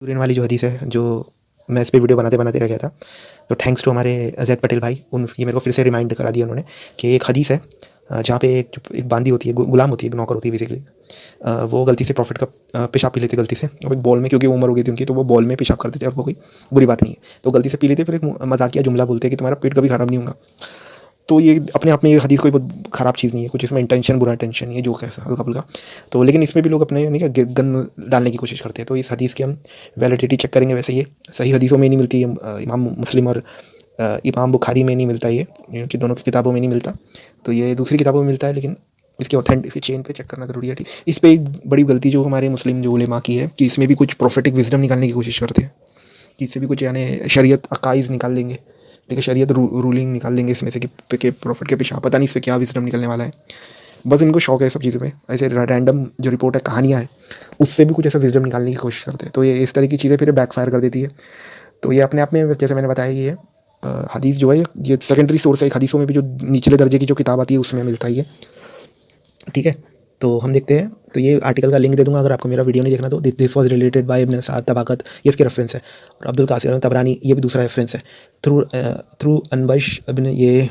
यूरेन वाली जो हदीस है, जो मैं इस पे वीडियो बनाते रह गया था, तो थैंक्स टू हमारे ज़ैद पटेल भाई, ये मेरे को फिर से रिमाइंड करा दिया उन्होंने कि एक हदीस है, जहाँ पे एक बांदी होती है, गुलाम होती है, एक नौकर होती है बेसिकली। वो गलती से प्रॉफिट का पेशाब पी लेते गलती से, अब एक बॉल में, क्योंकि वो उम्र हो गई थी उनकी, तो वो बॉल में पेशाब करते थे और वो कोई बुरी बात नहीं है, तो गलती से पी लेते, फिर एक मजाकिया जुमला बोलते हैं कि तुम्हारा पेट कभी खराब नहीं होगा। तो ये अपने आप में ये हदीस कोई बहुत ख़राब चीज़ नहीं है, कुछ इसमें इंटेंशन, बुरा इंटेंशन नहीं है, जो कैसा हल्का फुल्का। तो लेकिन इसमें भी लोग अपने नहीं क्या गंद डालने की कोशिश करते हैं। तो इस हदीस की हम वैलिडिटी चेक करेंगे। वैसे ये सही हदीसों में नहीं मिलती है, इमाम मुस्लिम और इमाम बुखारी में नहीं मिलता, ये इनकी दोनों की किताबों में नहीं मिलता, तो ये दूसरी किताबों में मिलता है। लेकिन इसकी ऑथेंटिक, इसकी चेन पे चेक करना ज़रूरी है। ठीक, इस पे एक बड़ी गलती जो हमारे मुस्लिम जो उलेमा की है कि इसमें भी कुछ प्रोफेटिक विजडम निकालने की कोशिश करते हैं, कि इससे भी कुछ यानी शरीयत अकाइज़ निकाल देंगे, ठीक है, शरीयत रूलिंग निकाल देंगे इसमें से कि प्रॉफिट के पीछे, पता नहीं इससे क्या विजडम निकलने वाला है। बस इनको शौक है सब चीज़ों में, ऐसे रैंडम जो रिपोर्ट है, कहानियाँ हैं, उससे भी कुछ ऐसा विजडम निकालने की कोशिश करते हैं। तो ये इस तरह की चीज़ें फिर बैकफायर कर देती है। तो ये अपने आप में, जैसे मैंने बताया, ये हदीस जो है, ये सेकेंडरी सोर्स है। एक हदीसों में भी जो निचले दर्जे की जो किताब आती है उसमें मिलता है ये, ठीक है। तो हम देखते हैं। तो ये आर्टिकल का लिंक दे दूंगा, अगर आपको मेरा वीडियो नहीं देखना तो। दिस वाज रिलेटेड बाय इब्न साद तबाकत, ये इसके रेफरेंस है। और अब्दुल कासिर तबरानी, ये भी दूसरा रेफरेंस है। थ्रू अनबश इब्न, ये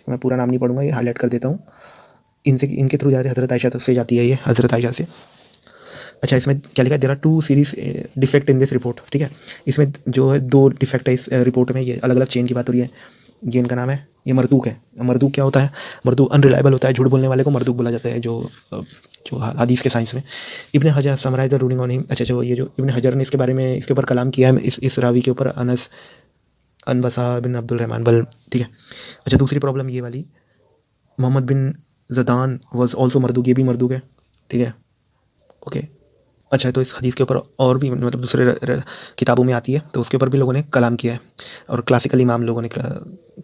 मैं पूरा नाम नहीं पढ़ूंगा, ये हाईलाइट कर देता हूँ। इनके थ्रू जा रही हज़रत आयशा से जाती है, ये हज़रत आयशा से। अच्छा, इसमें क्या लिखा है, there are 2 series defect in this report, ठीक है। इसमें जो है 2 डिफेक्ट है इस रिपोर्ट में, ये अलग अलग चेन की बात हो रही है। ये इनका नाम है, ये मरदूक है। मरदूक क्या होता है? मरदूक अनरिलायबल होता है, झूठ बोलने वाले को मरदूक बोला जाता है, जो हदीस के साइंस में। Ibn Hajar summarise the ruling on him. अच्छा, जो ये जो इब्न हजर ने इसके बारे में, इसके ऊपर कलाम किया है, इस रावी के ऊपर, अनस अनबसा बिन अब्दुल रहमान बल, ठीक है। अच्छा, दूसरी प्रॉब्लम ये वाली, मोहम्मद बिन जदान वाज आल्सो मरदूक, ये भी मरदूक है, ठीक है, ओके। अच्छा, तो इस हदीस के ऊपर और भी मतलब दूसरे किताबों में आती है, तो उसके ऊपर भी लोगों ने कलाम किया है, और क्लासिकल इमाम लोगों ने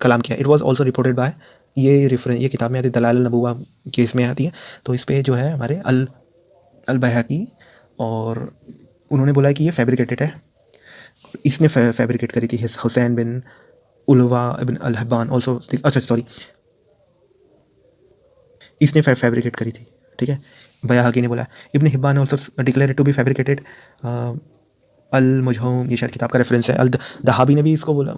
कलाम किया। It was also reported by, ये रेफरेंस, ये किताब में आती है, दलाइल नबुवा के इसमें आती है। तो इस पे जो है हमारे अल बैहकी, और उन्होंने बोला है कि ये फैब्रिकेटेड है। इसने फैब्रिकेट करी थी, Husain bin Ulwa ibn al Habban also, अच्छा सॉरी, इसने फैब्रिकेट करी थी, ठीक है, बयाहकी ने बोला। Ibn Hibban also declared to be fabricated, अल मुजहूम, ये शायद किताब का रेफरेंस है। अल दहाबी ने भी इसको बोला,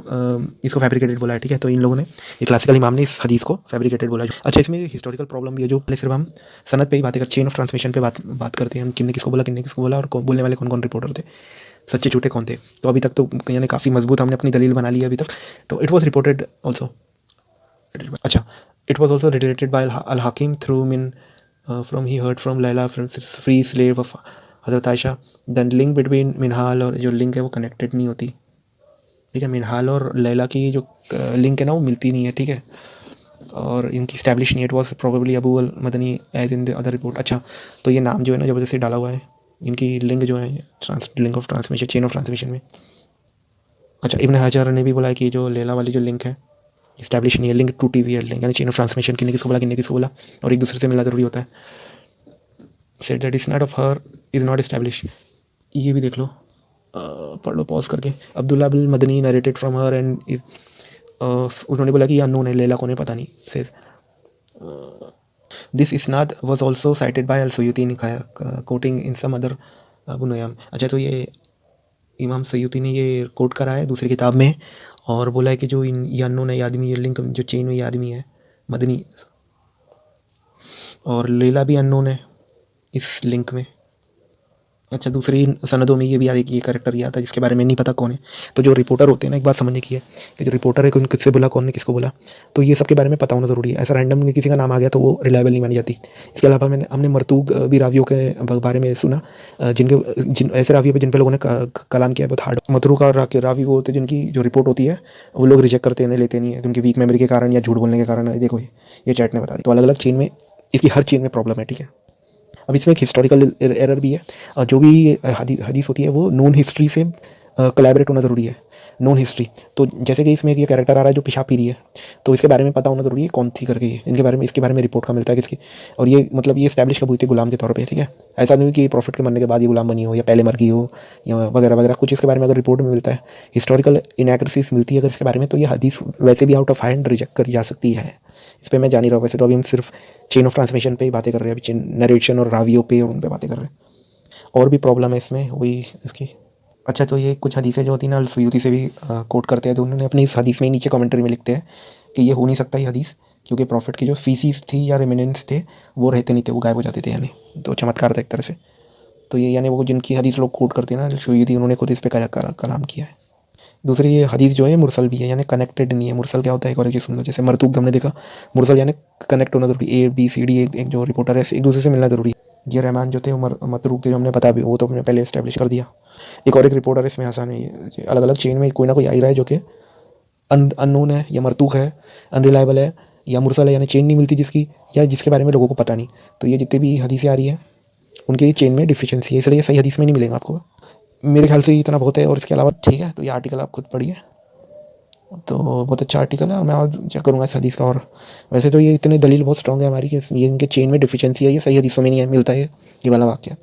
इसको फैब्रिकेटेड बोला है, ठीक है। तो इन लोगों ने, ये क्लासिकल इमाम ने इस हदीस को फैब्रिकेटेड बोला। अच्छा, इसमें हिस्टोरिकल प्रॉब्लम भी है, जो सिर्फ हम सनद पे ही बातें कर, चेन ऑफ ट्रांसमिशन पे बात करते हैं हम, किन्ने किसको बोला, किन्ने किसको बोला, और बोलने वाले कौन कौन रिपोर्टर थे, सच्चे झूठे कौन थे। तो अभी तक तो यानी काफ़ी मजबूत हमने अपनी दलील बना ली है अभी तक। तो इट वॉज रिपोर्टेड ऑल्सो, अच्छा, it was also related by al Hakim through Min from he heard from Laila free slave of Hazrat Aisha. Then link between Minhal, और जो लिंक है वो कनेक्टेड नहीं होती, ठीक है। मिनहाल और लैला की जो लिंक है ना, वो मिलती नहीं है, ठीक है, और इनकी स्टैब्लिश नहीं है। It was probably Abu al Madani as in the other report. अच्छा, तो ये नाम जो है ना, जबरदस्ती डाला हुआ है, इनकी लिंक जो है, link of transmission, chain of transmission में। अच्छा, इब्न हजर ने भी बोला है कि जो लैला वाली जो लिंक है, इस्टेब्लिश नहीं है, लिंक टूटी हुई है, लिंक यानी चेन ऑफ ट्रांसमिशन, किन्ने किसको बोला, किन्ने किसको बोला, और एक दूसरे से मिलना जरूरी होता है। Said that is not of her is not establish, ये भी देख लो, पढ़ लो पॉज करके। Abdullah bin Madani narrated from her and उन्होंने बोला कि अननोन है, लैला कौन है पता नहीं, says this isnad was also cited by al Suyuti quoting in some other Abu Nuaym. अच्छा, तो ये इमाम सयूती ने ये कोट करा है दूसरी किताब में, और बोला है कि जो ये अननोन है, ये आदमी, ये लिंक जो चेन में ये आदमी है मदनी, और लैला भी अननोन है इस लिंक में। अच्छा, दूसरी सनदों में ये भी आया कि ये कैरेक्टर ये आता है जिसके बारे में नहीं पता कौन है। तो जो रिपोर्टर होते हैं ना, एक बात समझने की है कि जो रिपोर्टर है, कौन किससे बोला, कौन ने किसको बोला, तो ये सब के बारे में पता होना ज़रूरी है। ऐसा रैंडम किसी का नाम आ गया तो वो रिलायबल नहीं मानी जाती। इसके अलावा हमने मरतूक भी रावियों के बारे में सुना, जिन ऐसे रावियों पर जिन पर लोगों ने कलाम किया है, बहुत हार्ड। मतरूक रावी वो होते हैं जिनकी जो रिपोर्ट होती है वो लोग रिजेक्ट करते हैं, लेते नहीं है, उनकी वीक मेमोरी के कारण या झूठ बोलने के कारण है। देखो, ये चैट ने बता दी। तो अलग अलग चेन में, इसकी हर चेन में प्रॉब्लम है, ठीक है। अब इसमें एक हिस्टोरिकल एरर भी है, जो भी हदीस होती है वो नोन हिस्ट्री से कोलैबोरेट होना ज़रूरी है, नोन हिस्ट्री। तो जैसे कि इसमें ये कैरेक्टर आ रहा है जो पेशाब पी रही है, तो इसके बारे में पता होना ज़रूरी है कौन थी करके, इनके बारे में, इसके बारे में रिपोर्ट का मिलता है किसकी, और ये मतलब ये स्टैब्लिश कब हुई थी गुलाम के तौर पे, ठीक है। ऐसा नहीं कि प्रॉफिट के मरने के बाद ये गुलाम बनी हो, या पहले मर गई हो, या वगैरह वगैरह कुछ इसके बारे में अगर रिपोर्ट में मिलता है, हिस्टोरिकल इनएक्यूरेसीज मिलती है अगर इसके बारे में, तो ये हदीस वैसे भी आउट ऑफ हैंड रिजेक्ट करी जा सकती है। इस पर मैं जान ही रहा हूँ। वैसे तो अभी हम सिर्फ चेन ऑफ ट्रांसमिशन पे ही बातें कर रहे हैं, अभी नरेशन और रावियों पे और उन पे बातें कर रहे हैं। और भी प्रॉब्लम है इसमें, वही इसकी अच्छा, तो ये कुछ हदीसें जो होती हैं ना सुयूती से भी कोट करते हैं, तो उन्होंने अपनी इस हदीस में ही नीचे कमेंट्री में लिखते हैं कि ये हो नहीं सकता ये हदीस, क्योंकि प्रॉफिट की जो फीसिस थी या रेमिनेंट्स थे वो रहते नहीं थे, वो गायब हो जाते थे यानी। तो चमत्कार था एक तरह से। तो ये यानी वो जिनकी हदीस लोग कोट करते हैं ना सुयूती, उन्होंने खुद इस पे कलाम किया है। दूसरी ये हदीस जो है मुरसल भी है, यानी कनेक्टेड नहीं है। मुरसल क्या होता है, एक और एक चीज़ सुन लो, जैसे मरतूक हमने देखा, मुरसल यानी कनेक्ट होना जरूरी, ए बी सी डी एक जो रिपोर्टर है एक दूसरे से मिलना जरूरी है। ये रहमान जो थे वो मतरूक थे, जो हमने बता भी, वो तो हमने पहले इस्टेब्लिश कर दिया। एक और एक रिपोर्टर है इसमें हसन है, अलग अलग चेन में कोई ना कोई आ ही रहा है जो कि अननोन है या मरतूक है, अनरिलायबल है या मुरसल है, यानी चेन नहीं मिलती जिसकी, या जिसके बारे में लोगों को पता नहीं। तो ये जितनी भी हदीसें आ रही हैं उनकी चेन में डिफिशियंसी है, इसलिए सही हदीस में नहीं मिलेगा आपको। मेरे ख्याल से इतना बहुत है, और इसके अलावा ठीक है, तो ये आर्टिकल आप खुद पढ़िए। तो बहुत अच्छा आर्टिकल है, और मैं और चेक करूँगा इस हदीस का। और वैसे तो ये इतने दलील बहुत स्ट्रॉन्ग है हमारी कि ये इनके चेन में डिफिशियंसी है, ये सही हदीसों में नहीं है, मिलता है ये वाला वाक्य।